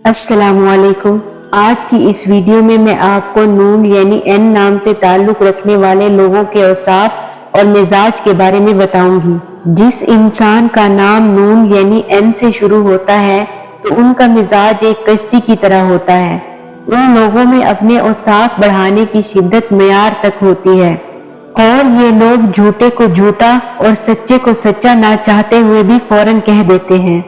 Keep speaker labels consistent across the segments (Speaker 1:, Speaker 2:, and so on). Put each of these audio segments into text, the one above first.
Speaker 1: السلام علیکم۔ آج کی اس ویڈیو میں آپ کو نون یعنی این نام سے تعلق رکھنے والے لوگوں کے اوصاف اور مزاج کے بارے میں بتاؤں گی۔ جس انسان کا نام نون یعنی این سے شروع ہوتا ہے تو ان کا مزاج ایک کشتی کی طرح ہوتا ہے۔ ان لوگوں میں اپنے اوصاف بڑھانے کی شدت معیار تک ہوتی ہے اور یہ لوگ جھوٹے کو جھوٹا اور سچے کو سچا نہ چاہتے ہوئے بھی فوراً کہہ دیتے ہیں،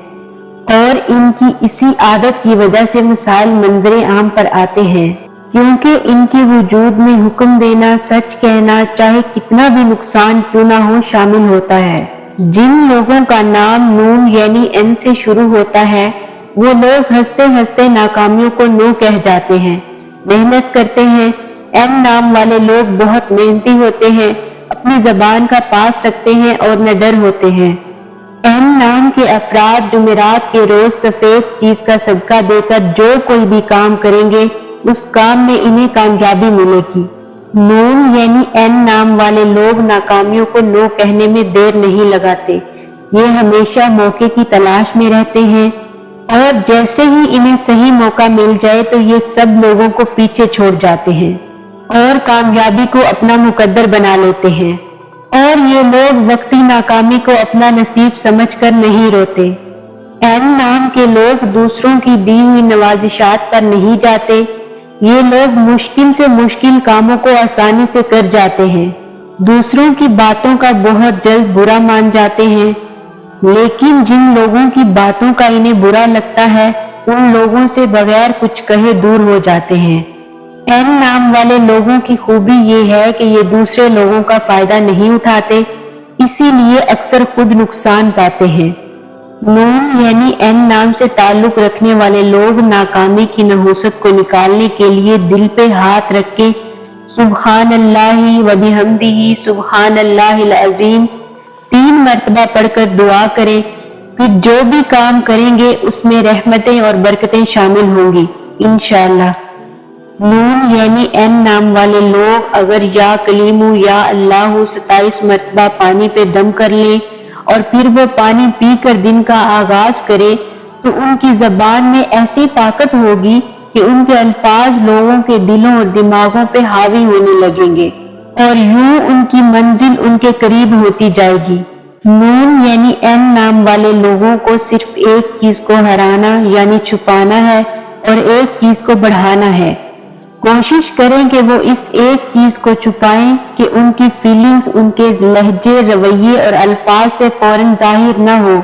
Speaker 1: اور ان کی اسی عادت کی وجہ سے مسائل منظر عام پر آتے ہیں، کیونکہ ان کے وجود میں حکم دینا، سچ کہنا، چاہے کتنا بھی نقصان کیوں نہ ہو، شامل ہوتا ہے۔ جن لوگوں کا نام نون یعنی این سے شروع ہوتا ہے وہ لوگ ہنستے ہنستے ناکامیوں کو نو کہہ جاتے ہیں، محنت کرتے ہیں۔ این نام والے لوگ بہت محنتی ہوتے ہیں، اپنی زبان کا پاس رکھتے ہیں اور نڈر ہوتے ہیں۔ این نام کے افراد جمعرات کے روز سفید چیز کا صدقہ دے کر جو کوئی بھی کام کریں گے اس کام میں انہیں کامیابی ملے گی۔ نون یعنی این نام والے لوگ ناکامیوں کو نو کہنے میں دیر نہیں لگاتے، یہ ہمیشہ موقع کی تلاش میں رہتے ہیں، اور جیسے ہی انہیں صحیح موقع مل جائے تو یہ سب لوگوں کو پیچھے چھوڑ جاتے ہیں اور کامیابی کو اپنا مقدر بنا لیتے ہیں، اور یہ لوگ وقتی ناکامی کو اپنا نصیب سمجھ کر نہیں روتے۔ این نام کے لوگ دوسروں کی دی ہوئی نوازشات پر نہیں جاتے، یہ لوگ مشکل سے مشکل کاموں کو آسانی سے کر جاتے ہیں، دوسروں کی باتوں کا بہت جلد برا مان جاتے ہیں، لیکن جن لوگوں کی باتوں کا انہیں برا لگتا ہے ان لوگوں سے بغیر کچھ کہے دور ہو جاتے ہیں۔ این نام والے لوگوں کی خوبی یہ ہے کہ یہ دوسرے لوگوں کا فائدہ نہیں اٹھاتے، اسی لیے اکثر خود نقصان پاتے ہیں۔ نون یعنی این نام سے تعلق رکھنے والے لوگ ناکامی کی نحوست کو نکالنے کے لیے دل پہ ہاتھ رکھ کے سبحان اللہ و بحمدہ سبحان اللہ العظیم 3 مرتبہ پڑھ کر دعا کریں، پھر جو بھی کام کریں گے اس میں رحمتیں اور برکتیں شامل ہوں گی انشاءاللہ۔ نون یعنی این نام والے لوگ اگر یا کلیمو یا اللہ 27 مرتبہ پانی پہ دم کر لیں اور پھر وہ پانی پی کر دن کا آغاز کرے تو ان کی زبان میں ایسی طاقت ہوگی کہ ان کے الفاظ لوگوں کے دلوں اور دماغوں پہ حاوی ہونے لگیں گے اور یوں ان کی منزل ان کے قریب ہوتی جائے گی۔ نون یعنی این نام والے لوگوں کو صرف ایک چیز کو ہرانا یعنی چھپانا ہے اور ایک چیز کو بڑھانا ہے۔ کوشش کریں کہ وہ اس ایک چیز کو چھپائیں کہ ان کی فیلنگز ان کے لہجے، رویے اور الفاظ سے فوراً ظاہر نہ ہو،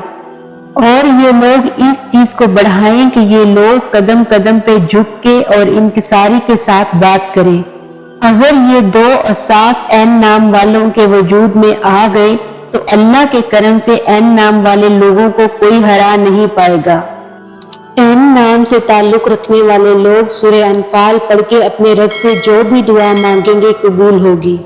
Speaker 1: اور یہ لوگ اس چیز کو بڑھائیں کہ یہ لوگ قدم قدم پہ جھک کے اور انکساری کے ساتھ بات کریں۔ اگر یہ 2 اوصاف این نام والوں کے وجود میں آ گئے تو اللہ کے کرم سے این نام والے لوگوں کو کوئی ہرا نہیں پائے گا۔ این نام سے تعلق رکھنے والے لوگ سورہ انفال پڑھ کے اپنے رب سے جو بھی دعا مانگیں گے قبول ہوگی۔